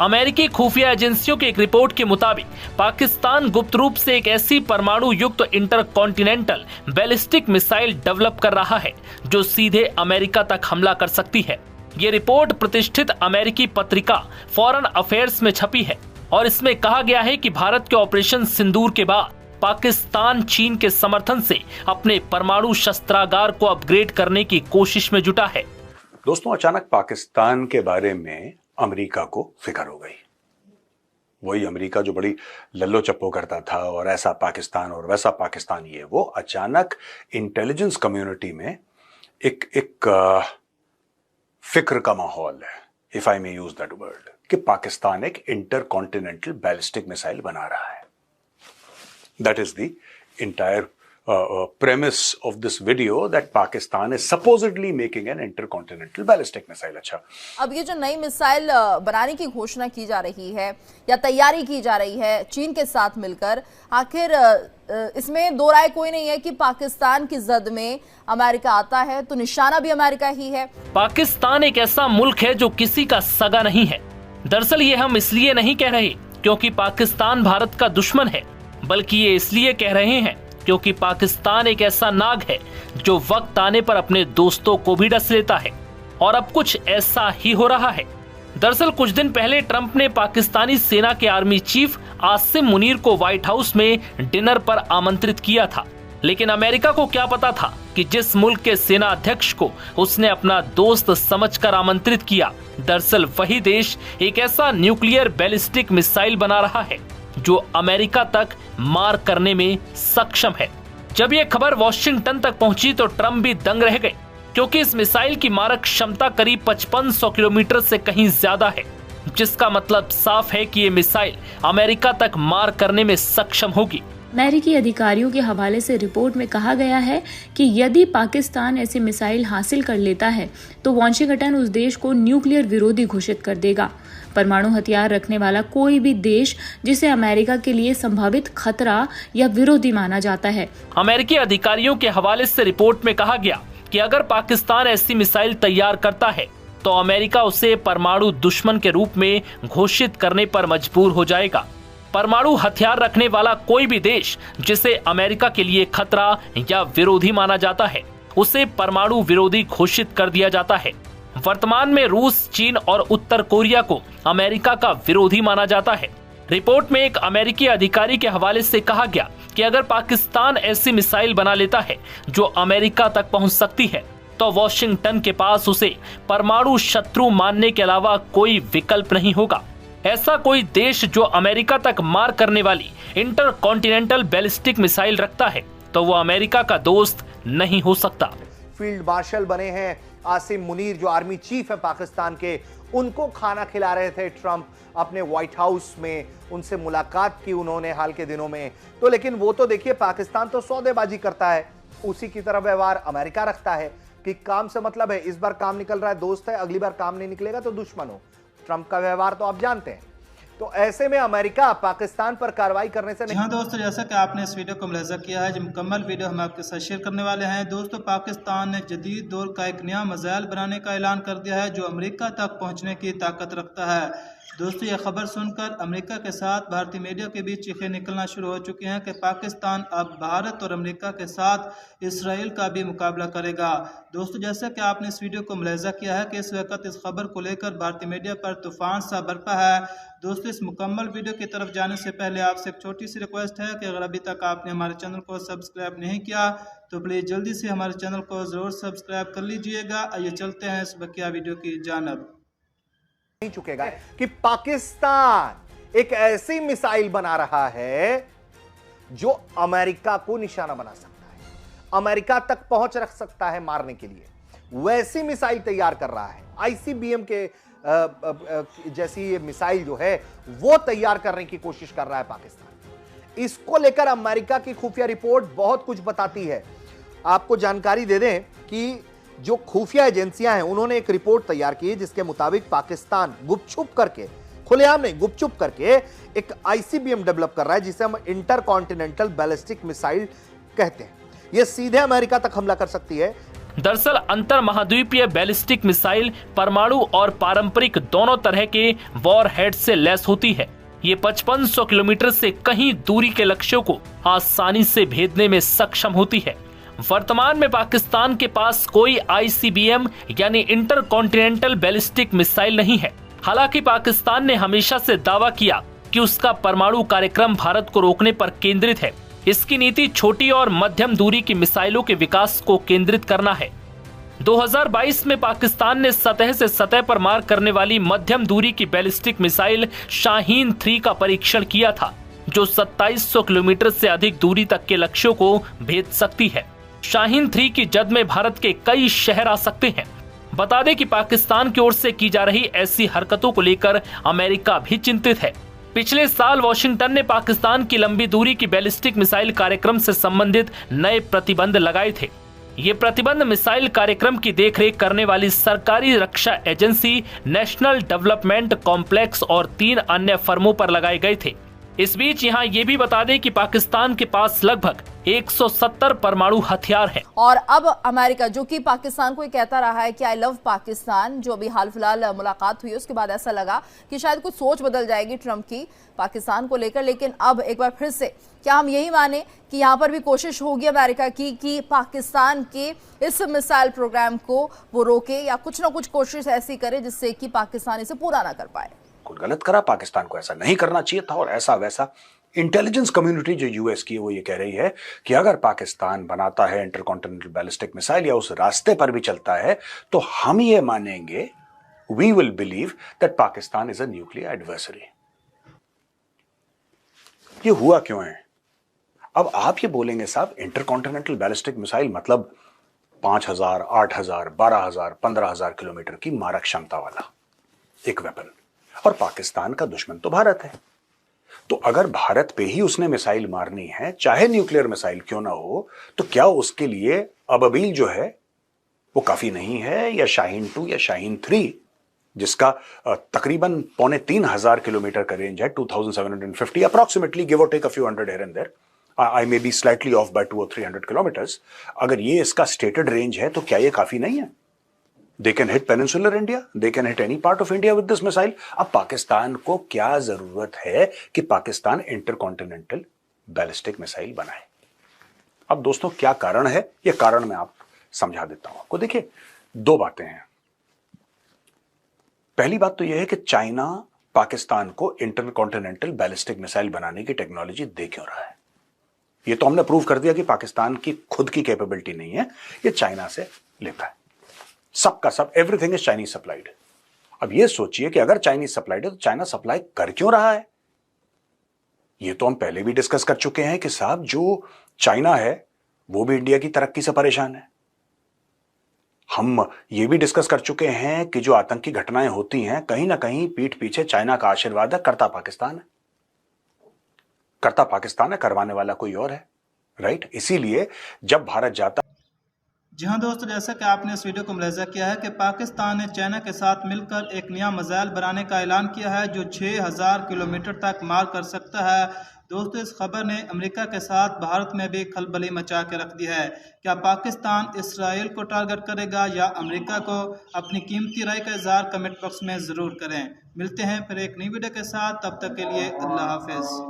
अमेरिकी खुफिया एजेंसियों की एक रिपोर्ट के मुताबिक पाकिस्तान गुप्त रूप से एक ऐसी परमाणु युक्त इंटरकॉन्टिनेंटल बैलिस्टिक मिसाइल डेवलप कर रहा है जो सीधे अमेरिका तक हमला कर सकती है। ये रिपोर्ट प्रतिष्ठित अमेरिकी पत्रिका फॉरेन अफेयर्स में छपी है और इसमें कहा गया है कि भारत के ऑपरेशन सिंदूर के बाद पाकिस्तान चीन के समर्थन से अपने परमाणु शस्त्रागार को अपग्रेड करने की कोशिश में जुटा है। दोस्तों, अचानक पाकिस्तान के बारे में अमेरिका को फिक्र हो गई। वही अमेरिका जो बड़ी लल्लो चप्पो करता था और ऐसा पाकिस्तान और वैसा पाकिस्तान, ये वो अचानक इंटेलिजेंस कम्युनिटी में एक फिक्र का माहौल है, if I may use that word, कि पाकिस्तान एक इंटरकॉन्टिनेंटल बैलिस्टिक मिसाइल बना रहा है। That is the entire premise of this video that Pakistan is supposedly making an intercontinental ballistic missile। अच्छा, अब ये जो नई मिसाइल बनाने की घोषणा की जा रही है या तैयारी की जा रही है चीन के साथ मिलकर, आखिर इसमें दो राय कोई नहीं है कि पाकिस्तान की जद में अमेरिका आता है तो निशाना भी अमेरिका ही है। पाकिस्तान एक ऐसा मुल्क है जो किसी का सगा नहीं है। दरअसल ये हम इसलिए नहीं कह रहे क्योंकि पाकिस्तान भारत का दुश्मन है, बल्कि ये इसलिए कह रहे हैं क्योंकि पाकिस्तान एक ऐसा नाग है जो वक्त आने पर अपने दोस्तों को भी डस लेता है, और अब कुछ ऐसा ही हो रहा है। दरअसल कुछ दिन पहले ट्रंप ने पाकिस्तानी सेना के आर्मी चीफ आसिम मुनीर को व्हाइट हाउस में डिनर पर आमंत्रित किया था, लेकिन अमेरिका को क्या पता था कि जिस मुल्क के सेना अध्यक्ष को उसने अपना दोस्त समझकर आमंत्रित किया, दरअसल वही देश एक ऐसा न्यूक्लियर बैलिस्टिक मिसाइल बना रहा है जो अमेरिका तक मार करने में सक्षम है। जब यह खबर वॉशिंगटन तक पहुंची तो ट्रंप भी दंग रह गए, क्योंकि इस मिसाइल की मारक क्षमता करीब 5500 किलोमीटर से कहीं ज्यादा है, जिसका मतलब साफ है कि ये मिसाइल अमेरिका तक मार करने में सक्षम होगी। अमेरिकी अधिकारियों के हवाले से रिपोर्ट में कहा गया है कि यदि पाकिस्तान ऐसी मिसाइल हासिल कर लेता है तो वॉशिंगटन उस देश को न्यूक्लियर विरोधी घोषित कर देगा। परमाणु हथियार रखने वाला कोई भी देश जिसे अमेरिका के लिए संभावित खतरा या विरोधी माना जाता है। अमेरिकी अधिकारियों के हवाले से रिपोर्ट में कहा गया कि अगर पाकिस्तान ऐसी मिसाइल तैयार करता है तो अमेरिका उसे परमाणु दुश्मन के रूप में घोषित करने पर मजबूर हो जाएगा। परमाणु हथियार रखने वाला कोई भी देश जिसे अमेरिका के लिए खतरा या विरोधी माना जाता है, उसे परमाणु विरोधी घोषित कर दिया जाता है। वर्तमान में रूस, चीन और उत्तर कोरिया को अमेरिका का विरोधी माना जाता है। रिपोर्ट में एक अमेरिकी अधिकारी के हवाले से कहा गया कि अगर पाकिस्तान ऐसी मिसाइल बना लेता है जो अमेरिका तक पहुंच सकती है, तो वॉशिंगटन के पास उसे परमाणु शत्रु मानने के अलावा कोई विकल्प नहीं होगा। ऐसा कोई देश जो अमेरिका तक मार करने वाली इंटरकॉन्टिनेंटल बैलिस्टिक मिसाइल रखता है तो वो अमेरिका का दोस्त नहीं हो सकता। फील्ड मार्शल बने हैं आसिम मुनीर, जो आर्मी चीफ है पाकिस्तान के, उनको खाना खिला रहे थे ट्रंप अपने व्हाइट हाउस में, उनसे मुलाकात की उन्होंने हाल के दिनों में। तो लेकिन वो तो देखिए, पाकिस्तान तो सौदेबाजी करता है, उसी की तरह व्यवहार अमेरिका रखता है कि काम से मतलब है, इस बार काम निकल रहा है दोस्त है, अगली बार काम नहीं निकलेगा तो दुश्मन हो। ट्रंप का व्यवहार तो आप जानते हैं। तो ऐसे में अमेरिका पाकिस्तान पर कार्रवाई करने से नहीं। हाँ दोस्तों, जैसा कि आपने इस वीडियो को मुलाहिजा किया है, जो मुकम्मल वीडियो हम आपके साथ शेयर करने वाले हैं। दोस्तों, पाकिस्तान ने जदीद दौर का एक नया मिसाइल बनाने का ऐलान कर दिया है जो अमेरिका तक पहुंचने की ताकत रखता है। दोस्तों, यह खबर सुनकर अमेरिका के साथ भारतीय मीडिया के बीच चीखें निकलना शुरू हो चुकी हैं कि पाकिस्तान अब भारत और अमेरिका के साथ इसराइल का भी मुकाबला करेगा। दोस्तों, जैसा कि आपने इस वीडियो को मुलाहिजा किया है कि इस वक्त इस खबर को लेकर भारतीय मीडिया पर तूफान सा बरपा है। दोस्तों, इस मुकम्मल वीडियो की तरफ जाने से पहले आपसे एक छोटी सी रिक्वेस्ट है कि अगर अभी तक आपने हमारे चैनल को सब्सक्राइब नहीं किया तो प्लीज़ जल्दी से हमारे चैनल को ज़रूर सब्सक्राइब कर लीजिएगा। आइए चलते हैं इस बकिया वीडियो की जानिब। नहीं चुकेगा कि पाकिस्तान एक ऐसी मिसाइल बना रहा है जो अमेरिका को निशाना बना सकता है, अमेरिका तक पहुंच रख सकता है मारने के लिए। वैसी मिसाइल तैयार कर रहा है। आईसीबीएम के जैसी ये मिसाइल जो है वो तैयार करने की कोशिश कर रहा है पाकिस्तान। इसको लेकर अमेरिका की खुफिया रिपोर्ट बहुत कुछ बताती है। आपको जानकारी दे दें कि जो खुफिया एजेंसियां हैं उन्होंने एक रिपोर्ट तैयार की है जिसके मुताबिक पाकिस्तान गुपचुप करके, खुलेआम नहीं, गुपचुप करके एक आईसीबीएम डेवलप कर रहा है जिसे हम इंटरकॉन्टिनेंटल बैलिस्टिक मिसाइल कहते हैं। यह सीधे अमेरिका तक हमला कर सकती है। दरअसल अंतर महाद्वीपीय बैलिस्टिक मिसाइल परमाणु और पारंपरिक दोनों तरह के वॉरहेड से लैस होती है। ये 5500 किलोमीटर से कहीं दूरी के लक्ष्यों को आसानी से भेदने में सक्षम होती है। वर्तमान में पाकिस्तान के पास कोई ICBM यानी इंटर कॉन्टिनेंटल बैलिस्टिक मिसाइल नहीं है। हालांकि पाकिस्तान ने हमेशा से दावा किया कि उसका परमाणु कार्यक्रम भारत को रोकने पर केंद्रित है। इसकी नीति छोटी और मध्यम दूरी की मिसाइलों के विकास को केंद्रित करना है। 2022 में पाकिस्तान ने सतह से सतह पर मार करने वाली मध्यम दूरी की बैलिस्टिक मिसाइल शाहीन 3 का परीक्षण किया था, जो 2700 किलोमीटर से अधिक दूरी तक के लक्ष्यों को भेद सकती है। शाहीन 3 की जद में भारत के कई शहर आ सकते हैं। बता दें कि पाकिस्तान की ओर से की जा रही ऐसी हरकतों को लेकर अमेरिका भी चिंतित है। पिछले साल वॉशिंगटन ने पाकिस्तान की लंबी दूरी की बैलिस्टिक मिसाइल कार्यक्रम से संबंधित नए प्रतिबंध लगाए थे। ये प्रतिबंध मिसाइल कार्यक्रम की देखरेख करने वाली सरकारी रक्षा एजेंसी नेशनल डेवलपमेंट कॉम्प्लेक्स और 3 अन्य फर्मों पर लगाए गए थे। इस बीच यहाँ ये भी बता दें कि पाकिस्तान के पास लगभग 170 परमाणु हथियार हैं। और अब अमेरिका, जो कि पाकिस्तान को कहता रहा है कि आई लव पाकिस्तान, जो अभी हाल फिलहाल मुलाकात हुई उसके बाद ऐसा लगा कि शायद कुछ सोच बदल जाएगी ट्रंप की पाकिस्तान को लेकर, लेकिन अब एक बार फिर से क्या हम यही माने कि यहाँ पर भी कोशिश होगी अमेरिका की कि पाकिस्तान के इस मिसाइल प्रोग्राम को वो रोके या कुछ ना कुछ कोशिश ऐसी करे जिससे कि पाकिस्तान इसे पूरा ना कर पाए। कुछ गलत करा, पाकिस्तान को ऐसा नहीं करना चाहिए था और ऐसा वैसा। इंटेलिजेंस कम्युनिटी जो यूएस की है वो ये कह रही है कि अगर पाकिस्तान बनाता है इंटरकॉन्टिनेंटल बैलिस्टिक मिसाइल या उस रास्ते पर भी चलता है तो हम ये मानेंगे, we will believe that Pakistan is a nuclear adversary. ये हुआ क्यों है? अब आप ये बोलेंगे साहब इंटरकॉन्टिनेंटल बैलिस्टिक मिसाइल मतलब 5000, 8000, 12000, 15000 किलोमीटर की मारक क्षमता वाला एक वेपन, और पाकिस्तान का दुश्मन तो भारत है। तो अगर भारत पे ही उसने मिसाइल मारनी है, चाहे न्यूक्लियर मिसाइल क्यों ना हो, तो क्या उसके लिए अबाबील जो है वो काफी नहीं है, या शाहीन 2 या शाहीन 3 जिसका तकरीबन 2500 किलोमीटर का रेंज है, 2750 approximately, give or take a few hundred here and there, I may be slightly off by 200 or 300 kilometres. अगर ये इसका स्टेटेड रेंज है तो क्या ये काफी नहीं है? They can hit peninsular India, they can hit any part of India with this missile. अब पाकिस्तान को क्या जरूरत है कि पाकिस्तान इंटरकॉन्टिनेंटल बैलिस्टिक मिसाइल बनाए? अब दोस्तों क्या कारण है, ये कारण मैं आप समझा देता हूं आपको। देखिए, 2 बातें हैं। पहली बात तो यह है कि चाइना पाकिस्तान को इंटरकॉन्टिनेंटल बैलिस्टिक मिसाइल बनाने की टेक्नोलॉजी दे क्यों रहा है? ये तो हमने प्रूव कर दिया कि पाकिस्तान की खुद की कैपेबिलिटी नहीं है, ये चाइना से लेता है। सबका सब, एवरीथिंग इज चाइनीज सप्लाइड। अब ये सोचिए कि अगर चाइनीज सप्लाइड है तो चाइना सप्लाई कर क्यों रहा है? ये तो हम पहले भी डिस्कस कर चुके हैं कि साहब जो चाइना है वो भी इंडिया की तरक्की से परेशान है। हम ये भी डिस्कस कर चुके हैं कि जो आतंकी घटनाएं होती हैं कहीं ना कहीं पीठ पीछे चाइना का आशीर्वाद है, करता पाकिस्तान है। करता पाकिस्तान है, करवाने वाला कोई और है, राइट? इसीलिए जब भारत जाता। जी हाँ दोस्तों, जैसा कि आपने इस वीडियो को मुलाहिजा किया है कि पाकिस्तान ने चाइना के साथ मिलकर एक नया मिसाइल बनाने का ऐलान किया है जो 6000 किलोमीटर तक मार कर सकता है। दोस्तों, इस खबर ने अमेरिका के साथ भारत में भी खलबली मचा के रख दी है। क्या पाकिस्तान इसराइल को टारगेट करेगा या अमेरिका को? अपनी कीमती राय का इज़हार कमेंट बॉक्स में ज़रूर करें। मिलते हैं फिर एक नई वीडियो के साथ, तब तक के लिए अल्लाह हाफिज़।